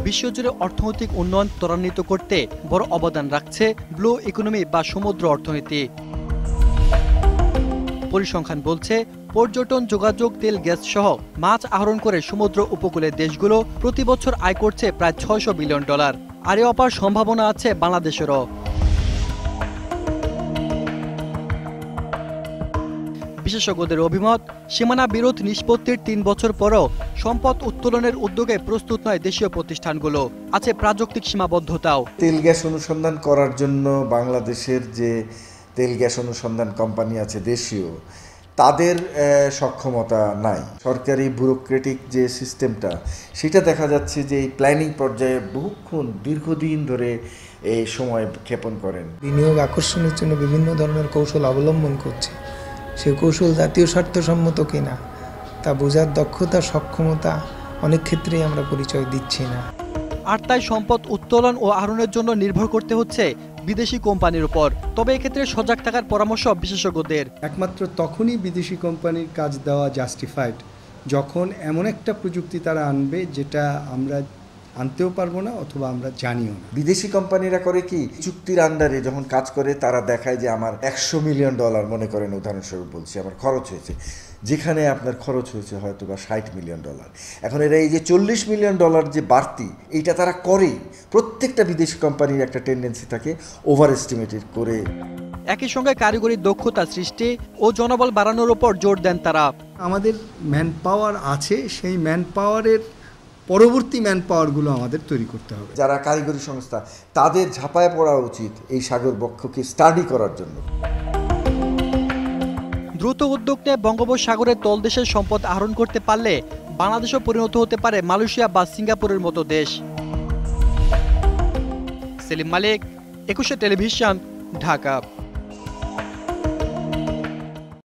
বিশ্বজুড়ে অর্থনৈতিক উন্নয়ন ত্বরান্বিত করতে বড় অবদান রাখছে ব্লু ইকোনমি বা সমুদ্র অর্থনীতি। পরিসংখ্যান বলছে, পর্যটন, যোগাযোগ, তেল, গ্যাস সহ মাছ আহরণ করে সমুদ্র উপকূলের দেশগুলো প্রতি বছর আয় করছে প্রায় $600 বিলিয়ন। আর এ অপার সম্ভাবনা আছে বাংলাদেশেরও। বিশেষজ্ঞদের অভিমত, সীমানা বিরোধ নিষ্পত্তির ৩ বছর পরও সম্পদ উত্তোলনের উদ্যোগে প্রস্তুত নয় দেশীয় প্রতিষ্ঠানগুলো। আছে প্রাযুক্তিক সীমাবদ্ধতাও। তেল গ্যাস অনুসন্ধান করার জন্য বাংলাদেশের যে তেল গ্যাস অনুসন্ধান কোম্পানি আছে দেশীয়, তাদের সক্ষমতা নাই। সরকারি ব্যুরোক্রেটিক যে সিস্টেমটা, সেটা দেখা যাচ্ছে যে এই প্ল্যানিং পর্যায়ে বহুক্ষণ দীর্ঘদিন ধরে এই সময় ক্ষেপণ করেন। বিনিয়োগ আকর্ষণের জন্য বিভিন্ন ধরনের কৌশল অবলম্বন করছে। সে কৌশল জাতীয় স্বার্থসম্মত কিনা তা বোঝার দক্ষতা, সক্ষমতা অনেক ক্ষেত্রেই আমরা পরিচয় দিচ্ছি না। আর তাই সম্পদ উত্তোলন ও আহরণের জন্য নির্ভর করতে হচ্ছে বিদেশি কোম্পানির উপর। তবে এক্ষেত্রে সজাগ থাকার পরামর্শ বিশেষজ্ঞদের। একমাত্র তখনই বিদেশি কোম্পানির কাজ দেওয়া জাস্টিফাইড, যখন এমন একটা প্রযুক্তি তারা আনবে যেটা আমরা আনতেও পারবো না অথবা আমরা জানিও না। বিদেশি কোম্পানিরা করে কি, চুক্তির আন্ডারে যখন কাজ করে তারা দেখায় যে আমার $100 মিলিয়ন, মনে করেন উদাহরণস্বরূপ বলছি, আমার খরচ হয়েছে, যেখানে আপনার খরচ হয়েছে হয়তো বা $60 মিলিয়ন। এখন এরা এই যে $40 মিলিয়ন যে বাড়তি, এইটা তারা করেই। প্রত্যেকটা বিদেশি কোম্পানির একটা টেন্ডেন্সি থাকে ওভার এস্টিমেটেড করে। একই সঙ্গে কারিগরি দক্ষতা সৃষ্টি ও জনবল বাড়ানোর উপর জোর দেন তারা। আমাদের ম্যান পাওয়ার আছে, সেই ম্যান পাওয়ারের পরবর্তী ম্যান পাওয়ারগুলো আমাদের তৈরি করতে হবে। যারা কারিগরি সংস্থা, তাদের ঝাঁপায় পড়া উচিত এই সাগর বক্ষকে স্টাডি করার জন্য। দ্রুত উদ্যোগ নিয়ে বঙ্গোপসাগরের তলদেশের সম্পদ আহরণ করতে পারলে বাংলাদেশও পরিণত হতে পারে মালয়েশিয়া বা সিঙ্গাপুরের মতো দেশ। সেলিম মালিক, 21 টেলিভিশন, ঢাকা।